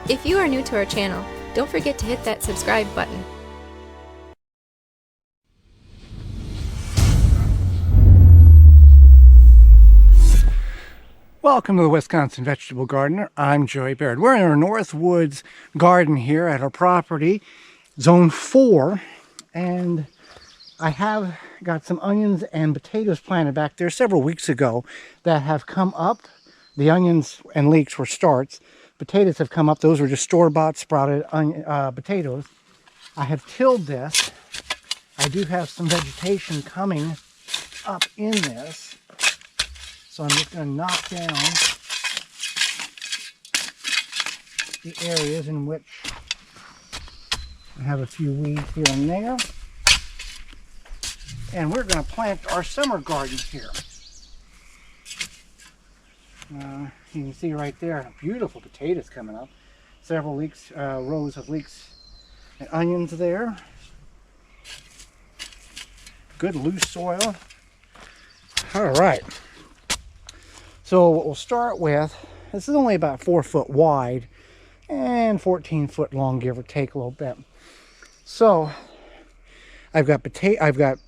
If you are new to our channel, don't forget to hit that subscribe button. Welcome to the Wisconsin Vegetable Gardener. I'm Joey Baird. We're in our Northwoods garden here at our property, Zone 4, and I have got some onions and potatoes planted back there several weeks ago that have come up. The onions and leeks were starts. Potatoes have come up. Those were just store-bought sprouted potatoes. I have tilled this. I do have some vegetation coming up in this. So I'm just going to knock down the areas in which I have a few weeds here and there. And we're going to plant our summer garden here. You can see right there, beautiful potatoes coming up. Several rows of leeks and onions there. Good loose soil. All right. So what we'll start with, this is only about 4 foot wide and 14 foot long, give or take a little bit. So I've got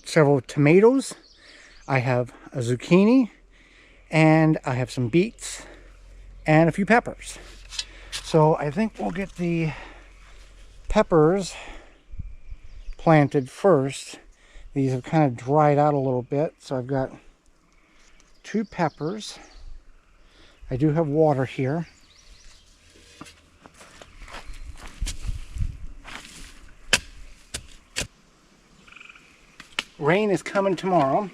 several tomatoes, I have a zucchini, and I have some beets and a few peppers. So I think we'll get the peppers planted first. These have kind of dried out a little bit, so I've got 2 peppers. I do have water here. Rain is coming tomorrow,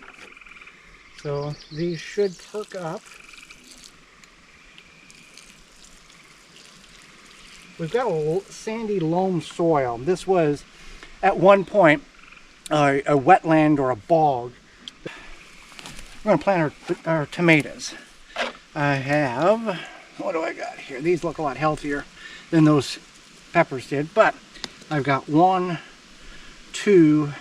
so these should perk up. We've got a sandy loam soil. This was at one point a wetland or a bog. We're going to plant our tomatoes. I have, what do I got here? These look a lot healthier than those peppers did, but I've got 1, 2,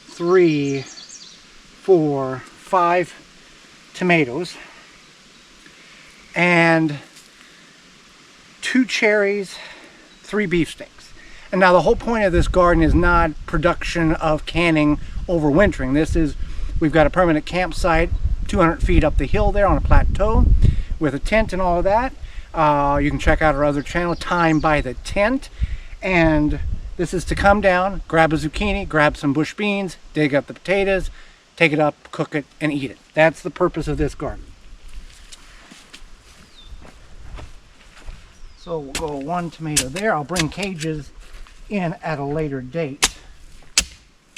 3, 4, 5 tomatoes and 2 cherries, 3 beefsteaks. And now the whole point of this garden is not production of canning overwintering. This is, we've got a permanent campsite 200 feet up the hill there on a plateau with a tent and all of that. You can check out our other channel, Time by the Tent. And this is to come down, grab a zucchini, grab some bush beans, dig up the potatoes, take it up, cook it, and eat it. That's the purpose of this garden. So we'll go 1 tomato there. I'll bring cages in at a later date.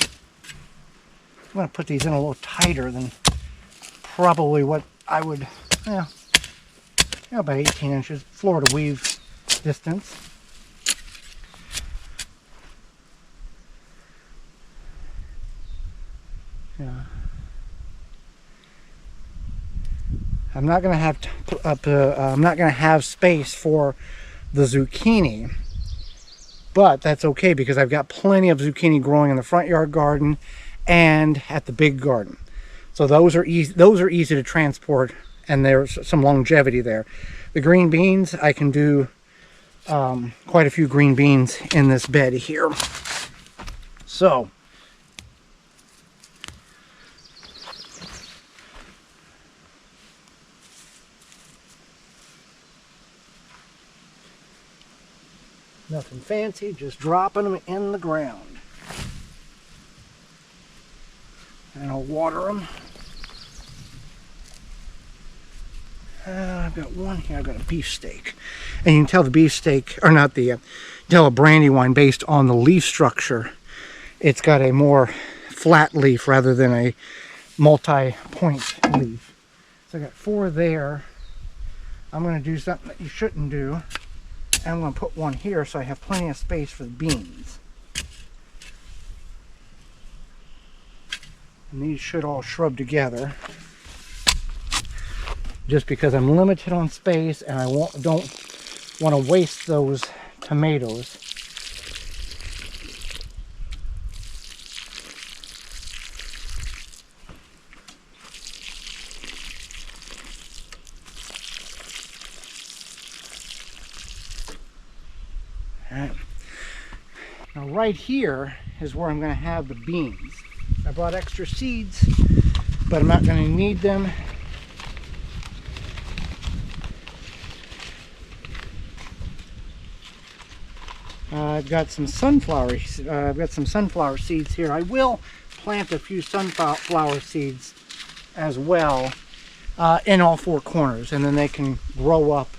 I'm going to put these in a little tighter than probably what I would, about 18 inches, floor to weave distance. Yeah. I'm not going to have space for the zucchini, but that's okay because I've got plenty of zucchini growing in the front yard garden and at the big garden. So those are easy to transport, and there's some longevity there. The green beans, I can do quite a few green beans in this bed here. So nothing fancy, just dropping them in the ground. And I'll water them. I've got one here, I've got a beefsteak. And you can tell the beefsteak, or not the, tell a brandywine based on the leaf structure. It's got a more flat leaf rather than a multi-point leaf. So I got 4 there. I'm going to do something that you shouldn't do. And I'm going to put 1 here so I have plenty of space for the beans. And these should all shrub together. Just because I'm limited on space and I don't want to waste those tomatoes. Alright. Now right here is where I'm going to have the beans. I brought extra seeds, but I'm not going to need them. I've got some sunflower seeds here. I will plant a few sunflower seeds as well in all four corners, and then they can grow up,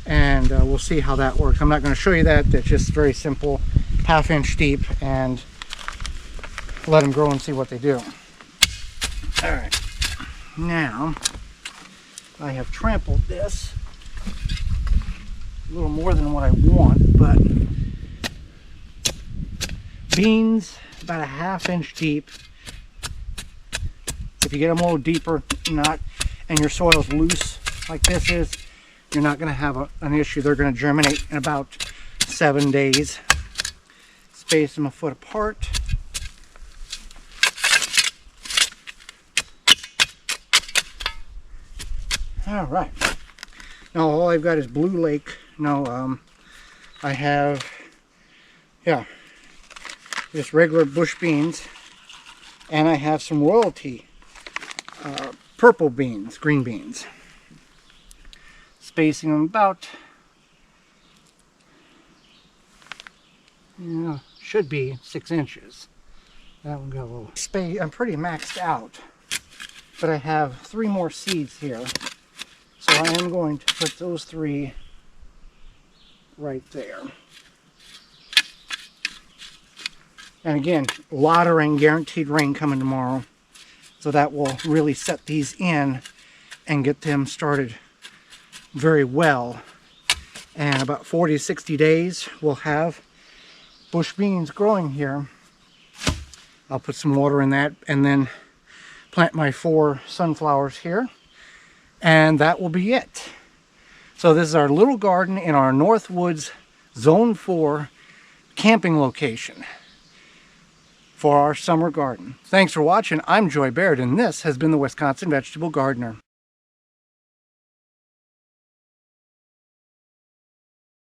and we'll see how that works. I'm not going to show you that. It's just very simple, 1/2 inch deep, and let them grow and see what they do. All right, now I have trampled this a little more than what I want, but beans about 1/2 inch deep. If you get them a little deeper, and your soil's loose like this is, you're not going to have an issue. They're going to germinate in about 7 days. Space them 1 foot apart. All right. Now all I've got is Blue Lake. No, I have, just regular bush beans, and I have some royalty purple beans, green beans. Spacing them about, should be 6 inches. That one got a little space. I'm pretty maxed out, but I have 3 more seeds here, so I am going to put those 3 right there. And again, a lot of rain, guaranteed rain coming tomorrow. So that will really set these in and get them started very well. And about 40 to 60 days, we'll have bush beans growing here. I'll put some water in that and then plant my 4 sunflowers here. And that will be it. So this is our little garden in our Northwoods Zone 4 camping location for our summer garden. Thanks for watching. I'm Joy Baird, and this has been the Wisconsin Vegetable Gardener.